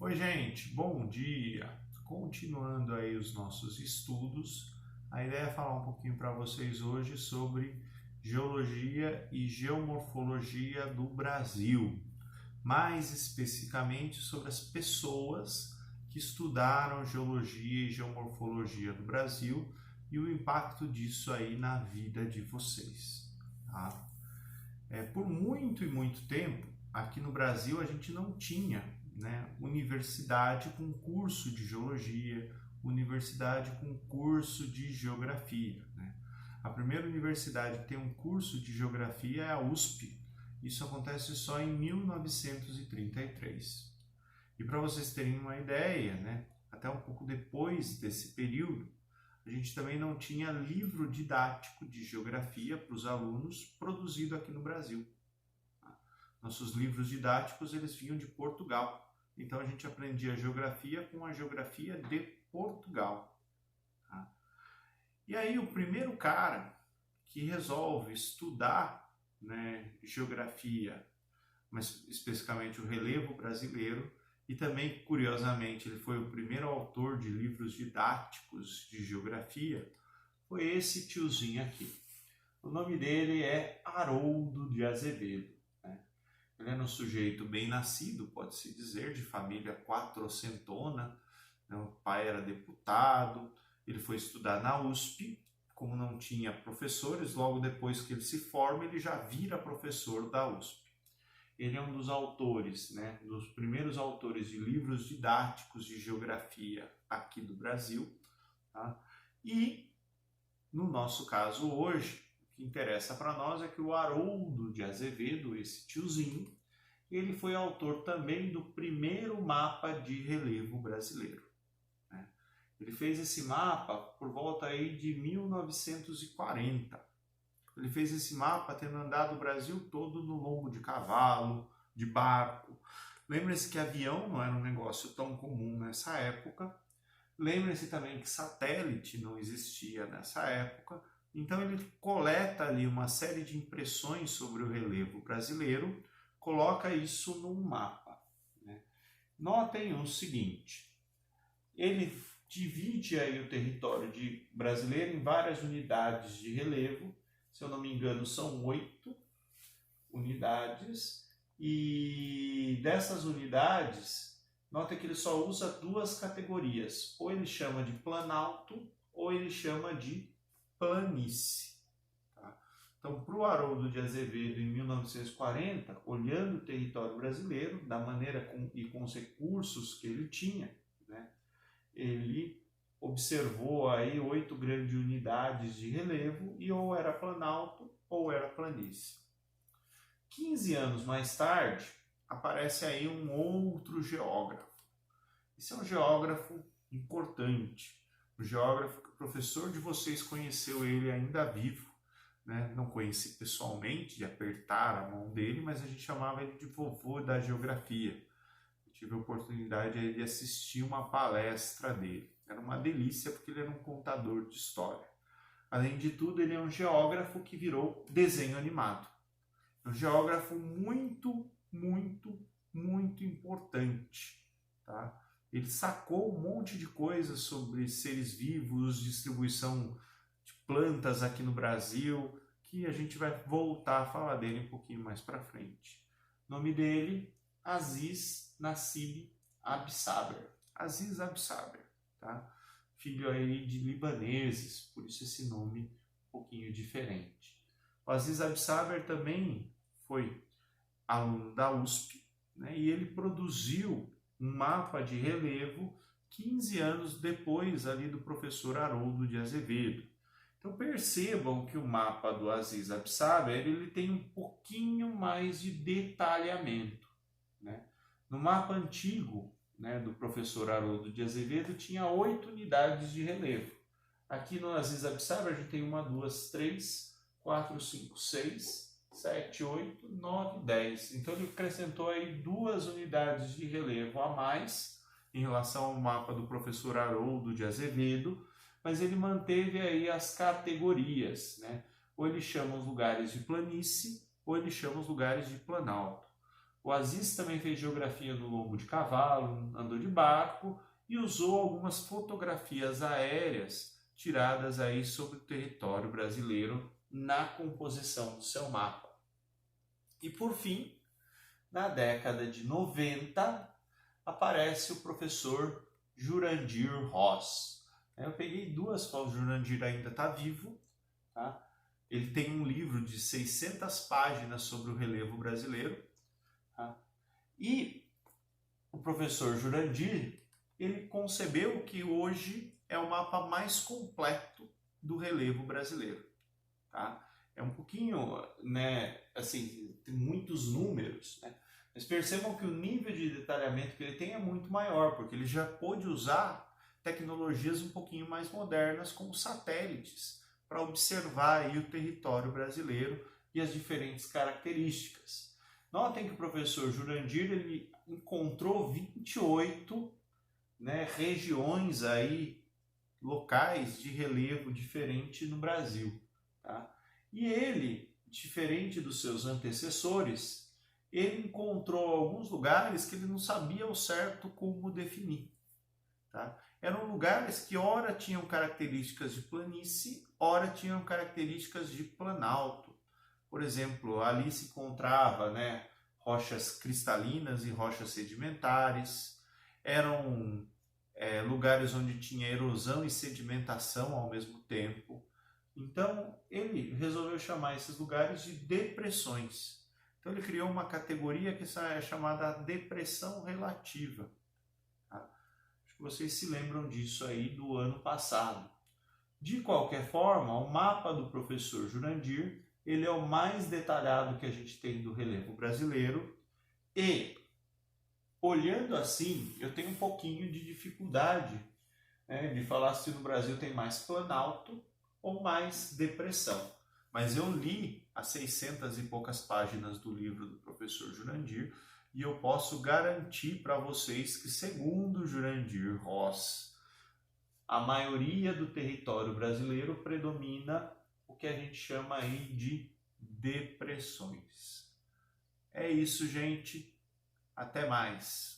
Oi, gente, bom dia! Continuando aí os nossos estudos, a ideia é falar um pouquinho para vocês hoje sobre geologia e geomorfologia do Brasil, mais especificamente sobre as pessoas que estudaram geologia e geomorfologia do Brasil e o impacto disso aí na vida de vocês, tá? Por muito e muito tempo, aqui no Brasil a gente não tinha, né, universidade com curso de geologia, universidade com curso de geografia, né? A primeira universidade que tem um curso de geografia é a USP. Isso acontece só em 1933. E para vocês terem uma ideia, né, até um pouco depois desse período, a gente também não tinha livro didático de geografia para os alunos produzido aqui no Brasil. Nossos livros didáticos eles vinham de Portugal, então a gente aprendia geografia com a geografia de Portugal. Tá? E aí o primeiro cara que resolve estudar, né, geografia, mas especificamente o relevo brasileiro, e também, curiosamente, ele foi o primeiro autor de livros didáticos de geografia, foi esse tiozinho aqui. O nome dele é Haroldo de Azevedo. Né? Ele era um sujeito bem nascido, pode-se dizer, de família quatrocentona. Né? O pai era deputado, ele foi estudar na USP, como não tinha professores, logo depois que ele se forma, ele já vira professor da USP. Ele é um dos autores, né, dos primeiros autores de livros didáticos de geografia aqui do Brasil. Tá? E, no nosso caso hoje, o que interessa para nós é que o Haroldo de Azevedo, esse tiozinho, ele foi autor também do primeiro mapa de relevo brasileiro. Né? Ele fez esse mapa por volta aí de 1940. Ele fez esse mapa tendo andado o Brasil todo no lombo de cavalo, de barco. Lembre-se que avião não era um negócio tão comum nessa época. Lembre-se também que satélite não existia nessa época. Então ele coleta ali uma série de impressões sobre o relevo brasileiro, coloca isso num mapa. Né? Notem o seguinte, ele divide aí o território brasileiro em várias unidades de relevo. Se eu não me engano, são 8 unidades. E dessas unidades, nota que ele só usa 2 categorias. Ou ele chama de planalto, ou ele chama de planície. Tá? Então, para o Haroldo de Azevedo, em 1940, olhando o território brasileiro, da maneira com os recursos que ele tinha, né, ele observou aí 8 grandes unidades de relevo e ou era planalto ou era planície. 15 anos mais tarde, aparece aí um outro geógrafo. Esse é um geógrafo importante, um geógrafo que o professor de vocês conheceu ele ainda vivo. Né? Não conheci pessoalmente, de apertar a mão dele, mas a gente chamava ele de vovô da geografia. Eu tive a oportunidade de assistir uma palestra dele. Era uma delícia porque ele era um contador de história. Além de tudo, ele é um geógrafo que virou desenho animado. É um geógrafo muito, muito, muito importante. Tá? Ele sacou um monte de coisas sobre seres vivos, distribuição de plantas aqui no Brasil, que a gente vai voltar a falar dele um pouquinho mais para frente. O nome dele, Aziz Nassib Absaber. Aziz Absaber. Tá? Filho aí de libaneses, por isso esse nome um pouquinho diferente. O Aziz Absaber também foi aluno da USP, né, e ele produziu um mapa de relevo 15 anos depois ali do professor Haroldo de Azevedo. Então percebam que o mapa do Aziz Absaber ele tem um pouquinho mais de detalhamento. Né? No mapa antigo, né, do professor Haroldo de Azevedo, tinha 8 unidades de relevo. Aqui no Aziz Absaber a gente tem 1, 2, 3, 4, 5, 6, 7, 8, 9, 10. Então ele acrescentou aí 2 unidades de relevo a mais em relação ao mapa do professor Haroldo de Azevedo, mas ele manteve aí as categorias. Né? Ou ele chama os lugares de planície, ou ele chama os lugares de planalto. O Aziz também fez geografia no lombo de cavalo, andou de barco e usou algumas fotografias aéreas tiradas aí sobre o território brasileiro na composição do seu mapa. E por fim, na década de 90, aparece o professor Jurandir Ross. Eu peguei duas fotos, o Jurandir ainda está vivo, tá? Ele tem um livro de 600 páginas sobre o relevo brasileiro, tá? E o professor Jurandir, ele concebeu o que hoje é o mapa mais completo do relevo brasileiro, tá? É um pouquinho, né, assim, tem muitos números, né? Mas percebam que o nível de detalhamento que ele tem é muito maior, porque ele já pôde usar tecnologias um pouquinho mais modernas, como satélites, para observar aí o território brasileiro e as diferentes características. Notem que o professor Jurandir, ele encontrou 28, né, regiões aí, locais de relevo diferente no Brasil, tá? E ele, diferente dos seus antecessores, ele encontrou alguns lugares que ele não sabia ao certo como definir, tá? Eram lugares que ora tinham características de planície, ora tinham características de planalto. Por exemplo, ali se encontrava, né, rochas cristalinas e rochas sedimentares. Eram lugares onde tinha erosão e sedimentação ao mesmo tempo. Então, ele resolveu chamar esses lugares de depressões. Então, ele criou uma categoria que é chamada depressão relativa. Tá? Acho que vocês se lembram disso aí do ano passado. De qualquer forma, o mapa do professor Jurandir, ele é o mais detalhado que a gente tem do relevo brasileiro. E, olhando assim, eu tenho um pouquinho de dificuldade, né, de falar se no Brasil tem mais planalto ou mais depressão. Mas eu li as 600 e poucas páginas do livro do professor Jurandir e eu posso garantir para vocês que, segundo Jurandir Ross, a maioria do território brasileiro predomina o que a gente chama aí de depressões. É isso, gente. Até mais.